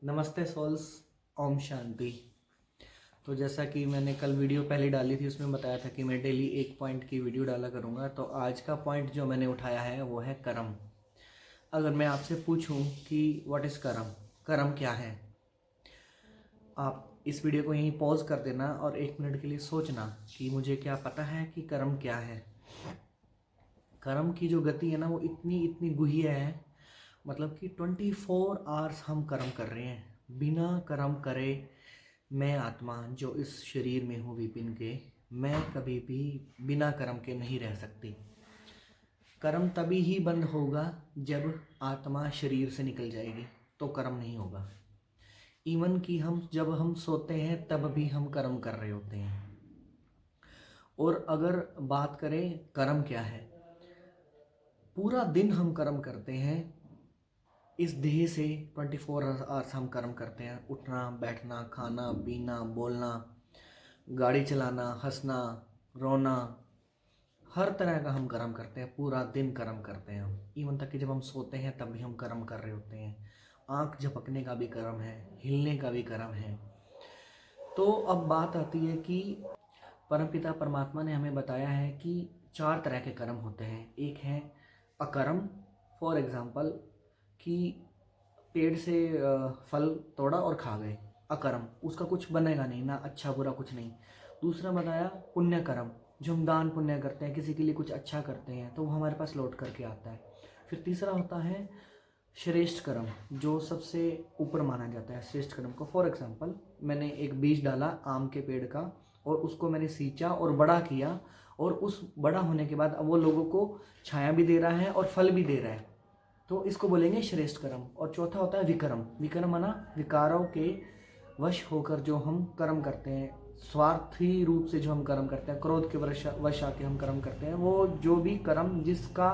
नमस्ते सोल्स। ओम शांति। तो जैसा कि मैंने कल वीडियो पहले डाली थी उसमें बताया था कि मैं डेली एक पॉइंट की वीडियो डाला करूँगा। तो आज का पॉइंट जो मैंने उठाया है वो है कर्म। अगर मैं आपसे पूछूं कि व्हाट इज़ कर्म, कर्म क्या है, आप इस वीडियो को यहीं पॉज कर देना और 1 मिनट के लिए सोचना कि मुझे क्या पता है कि कर्म क्या है। कर्म की जो गति है ना वो इतनी इतनी गुह्य है, मतलब कि 24 आवर्स हम कर्म कर रहे हैं। बिना कर्म करे मैं आत्मा जो इस शरीर में हूँ विपिन के, मैं कभी भी बिना कर्म के नहीं रह सकती। कर्म तभी ही बंद होगा जब आत्मा शरीर से निकल जाएगी, तो कर्म नहीं होगा। इवन कि जब हम सोते हैं तब भी हम कर्म कर रहे होते हैं। और अगर बात करें कर्म क्या है, पूरा दिन हम कर्म करते हैं। इस देह से 24 आवर्स हम कर्म करते हैं। उठना, बैठना, खाना, पीना, बोलना, गाड़ी चलाना, हंसना, रोना, हर तरह का हम कर्म करते हैं। पूरा दिन कर्म करते हैं हम। इवन तक कि जब हम सोते हैं तब भी हम कर्म कर रहे होते हैं। आँख झपकने का भी कर्म है, हिलने का भी कर्म है। तो अब बात आती है कि परमपिता परमात्मा ने हमें बताया है कि 4 तरह के कर्म होते हैं। एक है अकर्म, फॉर एग्जाम्पल कि पेड़ से फल तोड़ा और खा गए, अकर्म, उसका कुछ बनेगा नहीं, ना अच्छा बुरा कुछ नहीं। दूसरा बताया पुण्य कर्म, जो हम दान पुण्य करते हैं, किसी के लिए कुछ अच्छा करते हैं तो वो हमारे पास लौट करके आता है। फिर तीसरा होता है श्रेष्ठ कर्म, जो सबसे ऊपर माना जाता है श्रेष्ठ कर्म को। फॉर एग्जाम्पल मैंने एक बीज डाला आम के पेड़ का और उसको मैंने सींचा और बड़ा किया, और उस बड़ा होने के बाद अब वो लोगों को छाया भी दे रहा है और फल भी दे रहा है, तो इसको बोलेंगे श्रेष्ठ कर्म। और चौथा होता है विक्रम। विक्रम माना विकारों के वश होकर जो हम कर्म करते हैं, स्वार्थी रूप से जो हम कर्म करते हैं, क्रोध के वश आके हम कर्म करते हैं, वो जो भी कर्म जिसका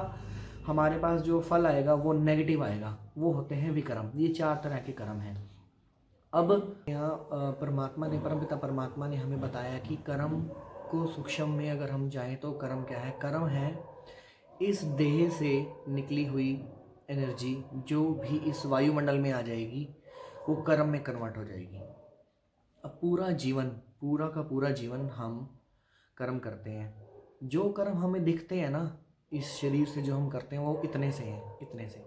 हमारे पास जो फल आएगा वो नेगेटिव आएगा, वो होते हैं विक्रम। ये 4 तरह के कर्म हैं। अब यहाँ परमात्मा ने, परमपिता परमात्मा ने हमें बताया कि कर्म को सूक्ष्म में अगर हम जाएं तो कर्म क्या है। कर्म है इस देह से निकली हुई एनर्जी जो भी इस वायुमंडल में आ जाएगी वो कर्म में कन्वर्ट हो जाएगी। अब पूरा जीवन, पूरा का पूरा जीवन हम कर्म करते हैं। जो कर्म हमें दिखते हैं ना इस शरीर से जो हम करते हैं वो इतने से हैं, इतने से।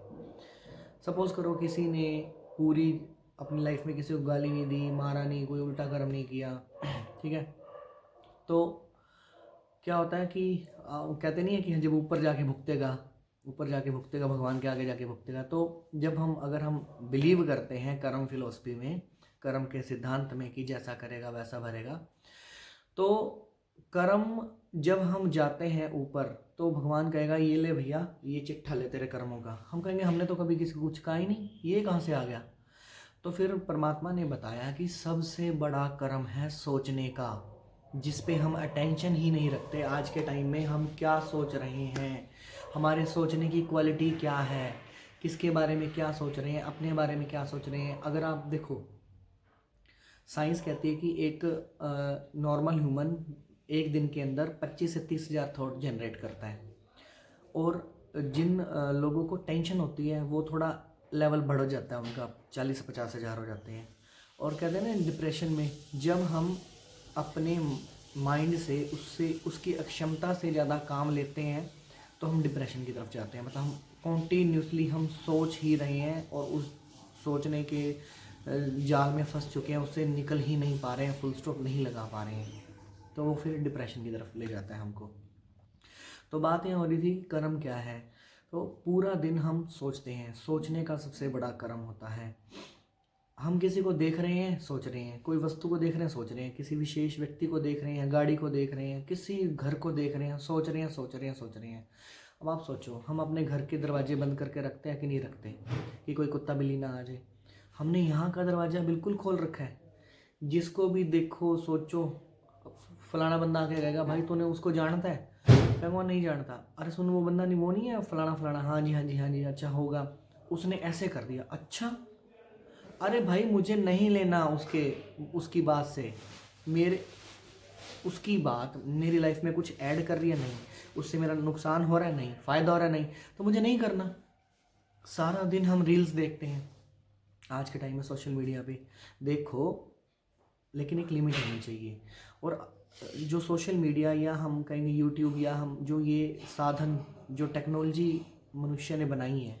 सपोज करो किसी ने पूरी अपनी लाइफ में किसी को गाली नहीं दी, मारा नहीं, कोई उल्टा कर्म नहीं किया, ठीक है। तो क्या होता है कि कहते नहीं है कि जब ऊपर जाके भुगतेगा, ऊपर जाके भुगतेगा, भगवान के आगे जाके भुगतेगा। तो जब अगर हम बिलीव करते हैं कर्म फिलोसफी में, कर्म के सिद्धांत में कि जैसा करेगा वैसा भरेगा, तो कर्म जब हम जाते हैं ऊपर तो भगवान कहेगा ये ले भैया, ये चिट्ठा ले तेरे कर्मों का। हम कहेंगे हमने तो कभी किसी को कुछ कहा ही नहीं, ये कहाँ से आ गया। तो फिर परमात्मा ने बताया कि सबसे बड़ा कर्म है सोचने का, जिस पे हम अटेंशन ही नहीं रखते। आज के टाइम में हम क्या सोच रहे हैं, हमारे सोचने की क्वालिटी क्या है, किसके बारे में क्या सोच रहे हैं, अपने बारे में क्या सोच रहे हैं। अगर आप देखो, साइंस कहती है कि एक नॉर्मल ह्यूमन एक दिन के अंदर 25 से 30 हज़ार थॉट जनरेट करता है। और जिन लोगों को टेंशन होती है वो थोड़ा लेवल बढ़ जाता है उनका, 40 से 50 हज़ार हो जाते हैं। और कहते हैं ना डिप्रेशन में, जब हम अपने माइंड से उसकी अक्षमता से ज़्यादा काम लेते हैं तो हम डिप्रेशन की तरफ जाते हैं। मतलब हम कॉन्टीन्यूसली हम सोच ही रहे हैं और उस सोचने के जाल में फंस चुके हैं, उससे निकल ही नहीं पा रहे हैं, फुल स्टॉप नहीं लगा पा रहे हैं, तो वो फिर डिप्रेशन की तरफ ले जाता है हमको। तो बात यहाँ हो रही थी कर्म क्या है। तो पूरा दिन हम सोचते हैं, सोचने का सबसे बड़ा कर्म होता है। हम किसी को देख रहे हैं, सोच रहे हैं, कोई वस्तु को देख रहे हैं, सोच रहे हैं, किसी विशेष व्यक्ति को देख रहे हैं, गाड़ी को देख रहे हैं, किसी घर को देख रहे हैं, सोच रहे हैं, सोच रहे हैं, सोच रहे हैं। अब आप सोचो, हम अपने घर के दरवाजे बंद करके रखते हैं कि नहीं रखते, कि कोई कुत्ता बिल्ली ना आ जाए। हमने यहाँ का दरवाज़ा बिल्कुल खोल रखा है। जिसको भी देखो सोचो, फलाना बंदा आके कहेगा भाई तूने उसको जानता है, मैं नहीं जानता। अरे सुन, वो बंदा नहीं, वो नहीं है फलाना फलाना, हाँ जी हाँ जी हाँ जी, अच्छा होगा, उसने ऐसे कर दिया, अच्छा। अरे भाई मुझे नहीं लेना उसकी बात से, मेरे उसकी बात मेरी लाइफ में कुछ ऐड कर रही है नहीं, उससे मेरा नुकसान हो रहा है नहीं, फ़ायदा हो रहा है नहीं, तो मुझे नहीं करना। सारा दिन हम रील्स देखते हैं, आज के टाइम में सोशल मीडिया पे देखो, लेकिन एक लिमिट होनी चाहिए। और जो सोशल मीडिया या हम कहेंगे यूट्यूब या हम जो ये साधन जो टेक्नोलॉजी मनुष्य ने बनाई है,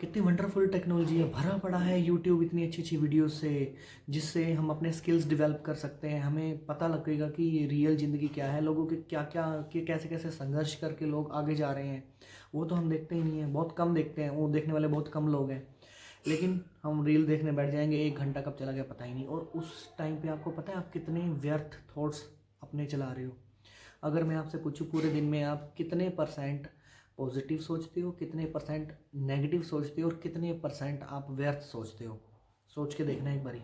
कितनी वंडरफुल टेक्नोलॉजी है, भरा पड़ा है यूट्यूब इतनी अच्छी अच्छी वीडियो से, जिससे हम अपने स्किल्स डेवलप कर सकते हैं। हमें पता लगेगा कि ये रियल ज़िंदगी क्या है, लोगों के क्या क्या के कैसे कैसे संघर्ष करके लोग आगे जा रहे हैं। वो तो हम देखते ही नहीं हैं, बहुत कम देखते हैं, वो देखने वाले बहुत कम लोग हैं। लेकिन हम रील देखने बैठ जाएंगे, 1 घंटा कब चला गया पता ही नहीं। और उस टाइम पे आपको पता है आप कितने व्यर्थ थॉट्स अपने चला रहे हो। अगर मैं आपसे पूछूं पूरे दिन में आप कितने % पॉजिटिव सोचते हो, कितने % नेगेटिव सोचते हो, और कितने % आप व्यर्थ सोचते हो, सोच के देखना एक बारी।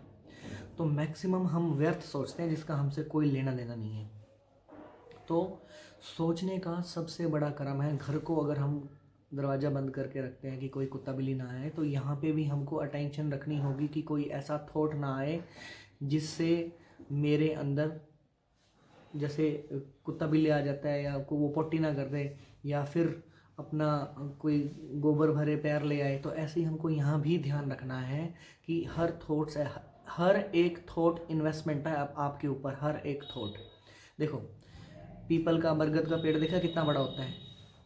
तो मैक्सिमम हम व्यर्थ सोचते हैं जिसका हमसे कोई लेना देना नहीं है। तो सोचने का सबसे बड़ा कर्म है। घर को अगर हम दरवाज़ा बंद करके रखते हैं कि कोई कुत्ता बिल्ली ना आए, तो यहाँ पे भी हमको अटेंशन रखनी होगी कि कोई ऐसा थॉट ना आए जिससे मेरे अंदर, जैसे कुत्ता बिल्ली आ जाता है या वो पोटी ना कर दे, या फिर अपना कोई गोबर भरे पैर ले आए, तो ऐसे ही हमको यहाँ भी ध्यान रखना है कि हर थॉट्स है, हर एक थॉट इन्वेस्टमेंट है आपके ऊपर। हर एक थॉट देखो, पीपल का, बरगद का पेड़ देखा कितना बड़ा होता है,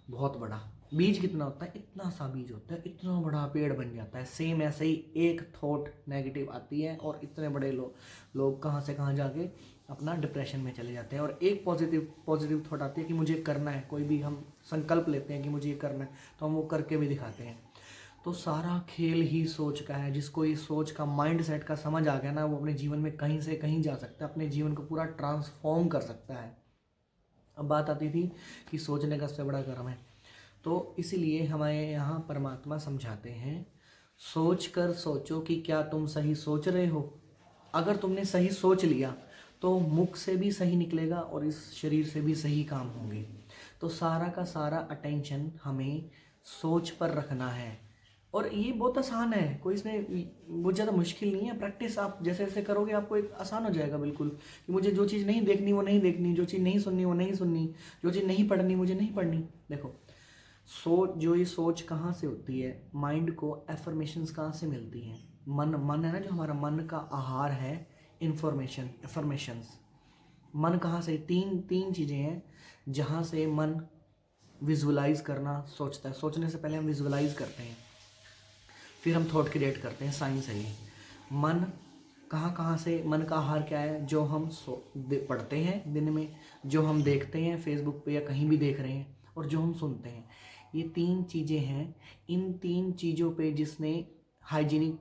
बहुत बड़ा। बीज कितना होता है, इतना सा बीज होता है, इतना बड़ा पेड़ बन जाता है। सेम ऐसे ही एक थॉट नेगेटिव आती है और इतने बड़े लोग कहाँ से कहाँ जाके अपना डिप्रेशन में चले जाते हैं। और एक पॉजिटिव थॉट आती है कि मुझे करना है, कोई भी हम संकल्प लेते हैं कि मुझे ये करना है, तो हम वो करके भी दिखाते हैं। तो सारा खेल ही सोच का है। जिसको ये सोच का, माइंड सेट का समझ आ गया ना, वो अपने जीवन में कहीं से कहीं जा सकता है, अपने जीवन को पूरा ट्रांसफॉर्म कर सकता है। अब बात आती थी कि सोचने का सबसे बड़ा कर्म है, तो इसीलिए हमारे यहाँ परमात्मा समझाते हैं, सोच कर सोचो कि क्या तुम सही सोच रहे हो। अगर तुमने सही सोच लिया तो मुख से भी सही निकलेगा और इस शरीर से भी सही काम होंगे। तो सारा का सारा अटेंशन हमें सोच पर रखना है। और ये बहुत आसान है, कोई इसमें बहुत ज़्यादा मुश्किल नहीं है। प्रैक्टिस आप जैसे जैसे करोगे आपको एक आसान हो जाएगा बिल्कुल, कि मुझे जो चीज़ नहीं देखनी वो नहीं देखनी, जो चीज़ नहीं सुननी वो नहीं सुननी, जो चीज़ नहीं पढ़नी मुझे नहीं पढ़नी। देखो, जो ये सोच कहाँ से होती है, माइंड को एफर्मेशंस कहाँ से मिलती हैं। मन है ना, जो हमारा मन का आहार है, एफर्मेशंस। मन कहाँ से, तीन चीज़ें हैं जहाँ से मन विजुअलाइज करना सोचता है। सोचने से पहले हम विजुअलाइज करते हैं, फिर हम थॉट क्रिएट करते हैं। साइंस है ये। मन कहाँ से, मन का आहार क्या है, जो हम पढ़ते हैं दिन में, जो हम देखते हैं फेसबुक पे या कहीं भी देख रहे हैं, और जो हम सुनते हैं। ये 3 चीज़ें हैं। इन 3 चीज़ों पे जिसने हाइजीनिक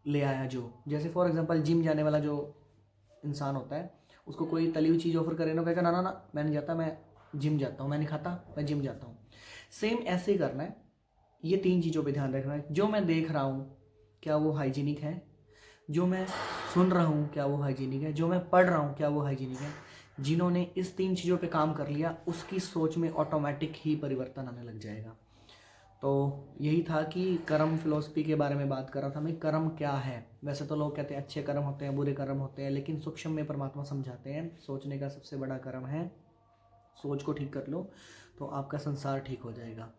ले आया, जो जैसे फॉर एग्जांपल जिम जाने वाला जो इंसान होता है, उसको कोई तली हुई चीज़ ऑफर करे ना, कहेगा ना ना ना मैं नहीं जाता, मैं जिम जाता हूँ, मैं नहीं खाता, मैं जिम जाता हूँ। सेम ऐसे ही करना है। ये 3 चीज़ों पे ध्यान रखना है। जो मैं देख रहा हूँ क्या वो हाइजीनिक है, जो मैं सुन रहा हूँ क्या वो हाइजीनिक है, जो मैं पढ़ रहा हूँ क्या वो हाइजीनिक है। जिन्होंने इस 3 चीज़ों पे काम कर लिया, उसकी सोच में ऑटोमेटिक ही परिवर्तन आने लग जाएगा। तो यही था कि कर्म फिलोसफी के बारे में बात कर रहा था मैं। कर्म क्या है, वैसे तो लोग कहते हैं अच्छे कर्म होते हैं, बुरे कर्म होते हैं, लेकिन सूक्ष्म में परमात्मा समझाते हैं सोचने का सबसे बड़ा कर्म है। सोच को ठीक कर लो तो आपका संसार ठीक हो जाएगा।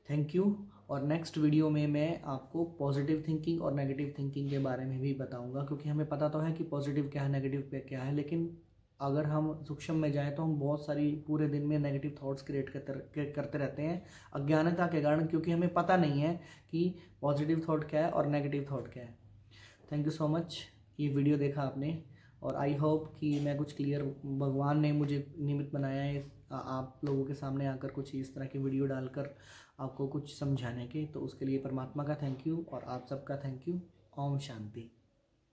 Thank you. और नेक्स्ट वीडियो में मैं आपको पॉजिटिव थिंकिंग और नेगेटिव थिंकिंग के बारे में भी बताऊंगा, क्योंकि हमें पता तो है कि पॉजिटिव क्या है, नेगेटिव पे क्या है, लेकिन अगर हम सूक्ष्म में जाएं तो हम बहुत सारी पूरे दिन में नेगेटिव थॉट्स क्रिएट करते रहते हैं अज्ञानता के कारण, क्योंकि हमें पता नहीं है कि पॉजिटिव थॉट क्या है और नेगेटिव थॉट क्या है। थैंक यू सो मच, ये वीडियो देखा आपने, और आई होप कि मैं कुछ क्लियर, भगवान ने मुझे निमित्त बनाया है आप लोगों के सामने आकर कुछ इस तरह की वीडियो डालकर आपको कुछ समझाने के, तो उसके लिए परमात्मा का थैंक यू और आप सबका थैंक यू। ओम शांति।